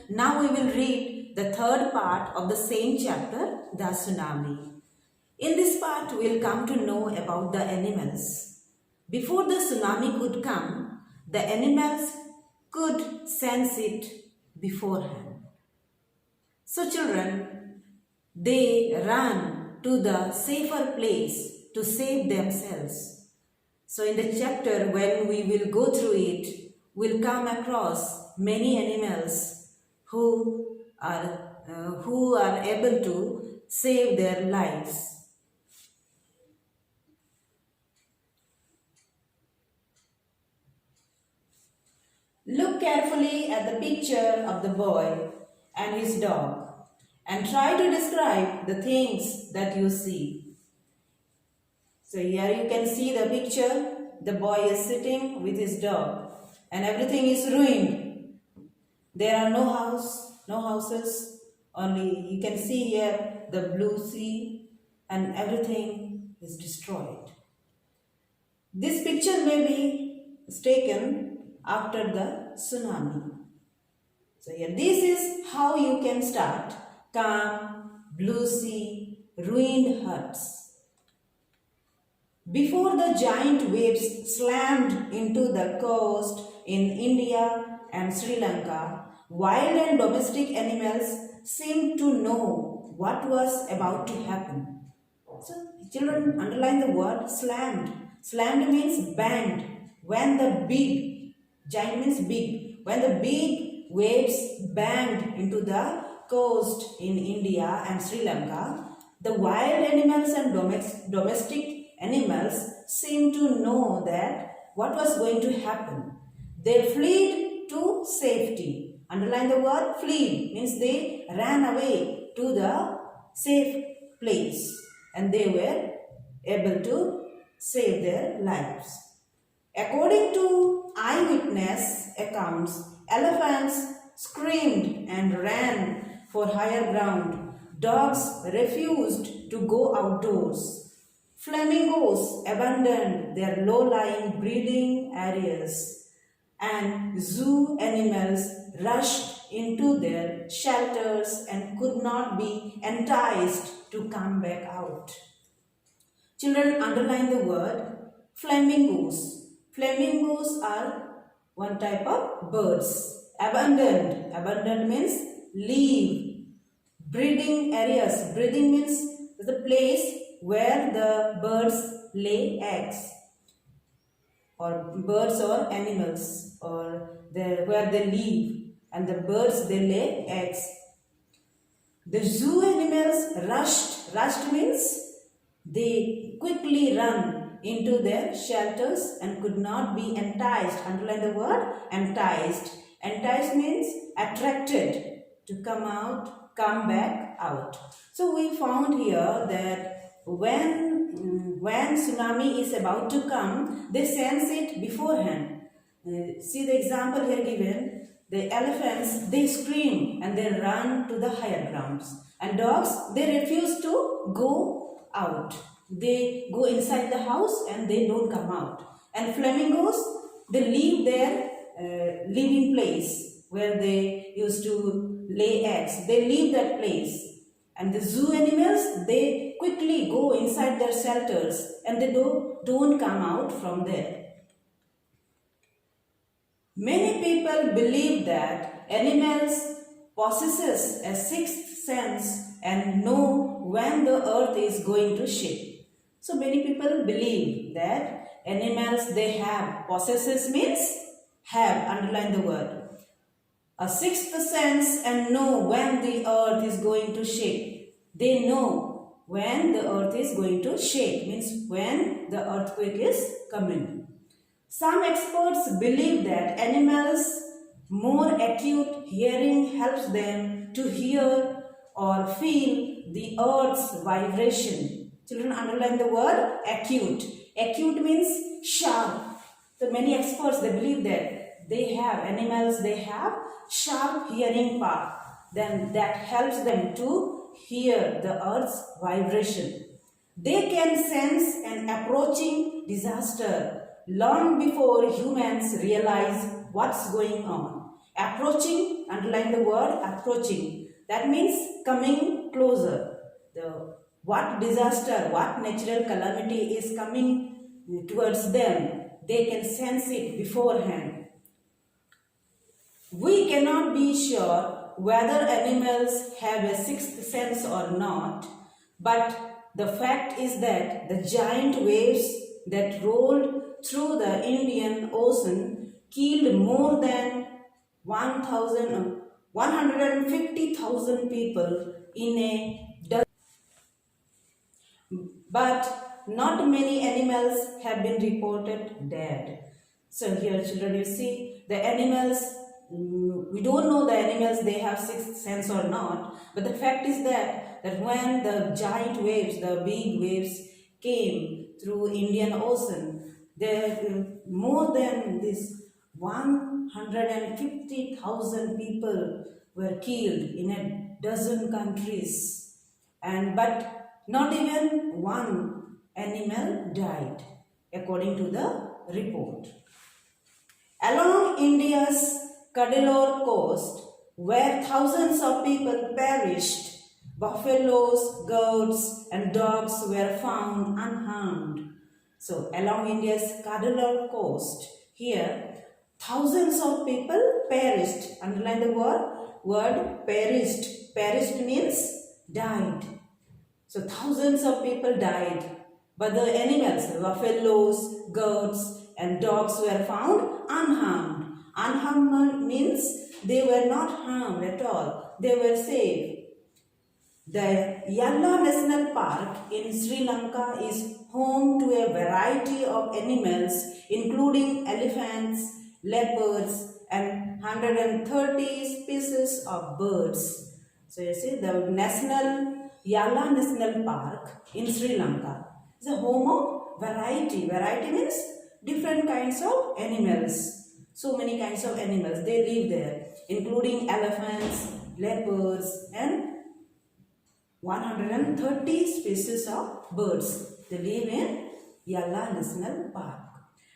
now we will read the third part of the same chapter, the Tsunami. In this part, we will come to know about the animals. Before the tsunami could come, the animals could sense it beforehand. So children, they ran to the safer place to save themselves. So in the chapter, when we will go through it, we'll come across many animals who are able to save their lives. Look carefully at the picture of the boy and his dog and try to describe the things that you see. So here you can see the picture. The boy is sitting with his dog and everything is ruined. There are no houses, only you can see here the blue sea and everything is destroyed. This picture may be taken after the tsunami. So here this is how you can start. Calm, blue sea, ruined huts. Before the giant waves slammed into the coast in India and Sri Lanka, wild and domestic animals seemed to know what was about to happen. So children, underline the word slammed. Slammed means banged. When the big, giant means big, when the big waves banged into the coast in India and Sri Lanka, the wild animals and domestic animals seemed to know that what was going to happen. They fled to safety. Underline the word fled, means they ran away to the safe place and they were able to save their lives. According to eyewitness accounts, elephants screamed and ran for higher ground. Dogs refused to go outdoors. Flamingos abandoned their low-lying breeding areas, and zoo animals rushed into their shelters and could not be enticed to come back out. Children, underline the word flamingos. Flamingos are one type of birds. Abandoned. Abandoned means leave. Breeding areas. Breeding means the place where the birds lay eggs, or birds or animals, or where they live, and the birds they lay eggs. The zoo animals rushed. Rushed means they quickly run into their shelters and could not be enticed. Underline the word enticed. Enticed means attracted to come back out. So we found here that when tsunami is about to come, they sense it beforehand. See the example here given. The elephants, they scream and they run to the higher grounds. And dogs, they refuse to go out. They go inside the house and they don't come out. And flamingos, they leave their living place where they used to lay eggs. They leave that place. And the zoo animals, they quickly go inside their shelters and they don't come out from there. Many people believe that animals possess a sixth sense and know when the earth is going to shake. So many people believe that animals, they have, possesses means have, underline the word. A sixth sense and know when the earth is going to shake. They know when the earth is going to shake, means when the earthquake is coming. Some experts believe that animals' more acute hearing helps them to hear or feel the earth's vibration. Children, underline the word acute. Acute means sharp. So many experts, they believe that animals have sharp hearing power. Then that helps them to hear the earth's vibration. They can sense an approaching disaster long before humans realize what's going on. Approaching, underline the word approaching. That means coming closer. What disaster, what natural calamity is coming towards them, they can sense it beforehand. We cannot be sure whether animals have a sixth sense or not, but the fact is that the giant waves that rolled through the Indian Ocean killed more than 150,000 people in a dozen. But not many animals have been reported dead. So here children, you see the animals, we don't know the animals, they have sixth sense or not, but the fact is that when the giant waves, the big waves came through Indian Ocean, there more than this 150,000 people were killed in a dozen countries, but not even one animal died, according to the report. Along India's Cuddalore coast, where thousands of people perished, buffaloes, goats, and dogs were found unharmed. So, along India's Cuddalore coast, here, thousands of people perished. Underline the word perished. Perished means died. So thousands of people died, but the animals, buffaloes, goats, and dogs were found unharmed. Unharmed means they were not harmed at all. They were safe. The Yalla National Park in Sri Lanka is home to a variety of animals, including elephants, leopards, and 130 species of birds. So you see, the Yalla National Park in Sri Lanka is a home of variety. Variety means different kinds of animals. So many kinds of animals, they live there, including elephants, leopards, and 130 species of birds. They live in Yalla National Park.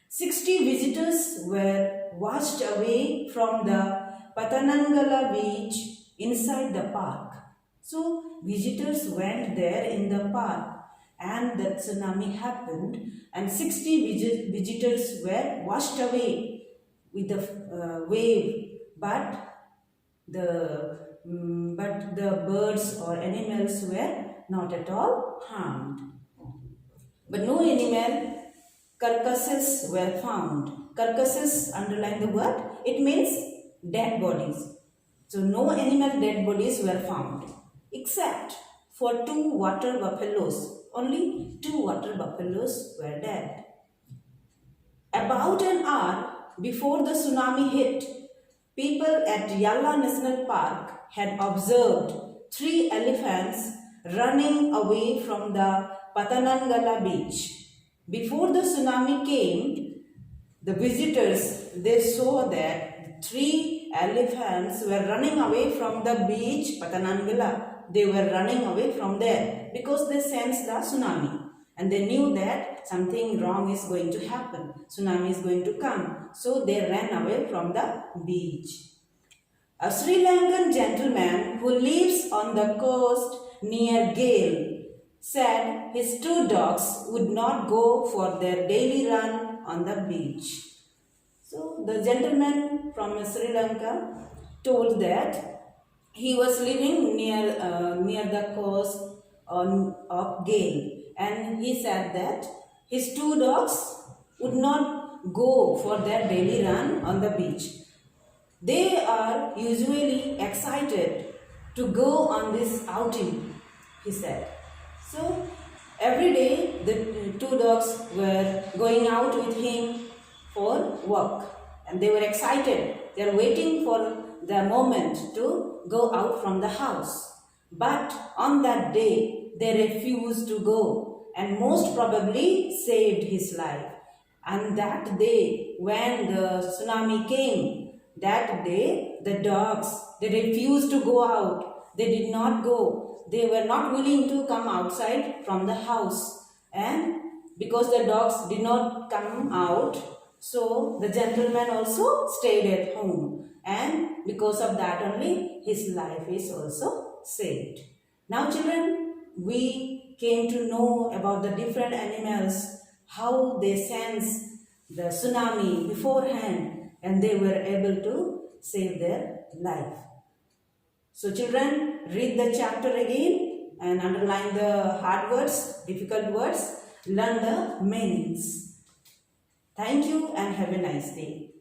60 visitors were washed away from the Patanangala beach inside the park. So visitors went there in the park and the tsunami happened and 60 visitors were washed away with the wave, but the birds or animals were not at all harmed. But no animal carcasses were found. Carcasses, underline the word, it means dead bodies. So no animal dead bodies were found, except for 2 water buffaloes. Only 2 water buffaloes were dead. About an hour before the tsunami hit, people at Yalla National Park had observed 3 elephants running away from the Patanangala beach. Before the tsunami came, the visitors, they saw that 3 elephants were running away from the beach, Patanangala. They were running away from there because they sensed the tsunami. And they knew that something wrong is going to happen. Tsunami is going to come. So they ran away from the beach. A Sri Lankan gentleman who lives on the coast near Gale said his 2 dogs would not go for their daily run on the beach. So the gentleman from Sri Lanka told that he was living near the coast of Gale, and he said that his 2 dogs would not go for their daily run on the beach. They are usually excited to go on this outing, he said. So every day the 2 dogs were going out with him for walk, and they were excited. They are waiting for the moment to go out from the house. But on that day they refused to go and most probably saved his life. And that day when the tsunami came, that day the dogs, they refused to go out. They did not go. They were not willing to come outside from the house. And because the dogs did not come out, so the gentleman also stayed at home. And because of that only his life is also saved. Now children, we came to know about the different animals, how they sense the tsunami beforehand and they were able to save their life. So children, read the chapter again and underline the hard words, difficult words, learn the meanings. Thank you and have a nice day.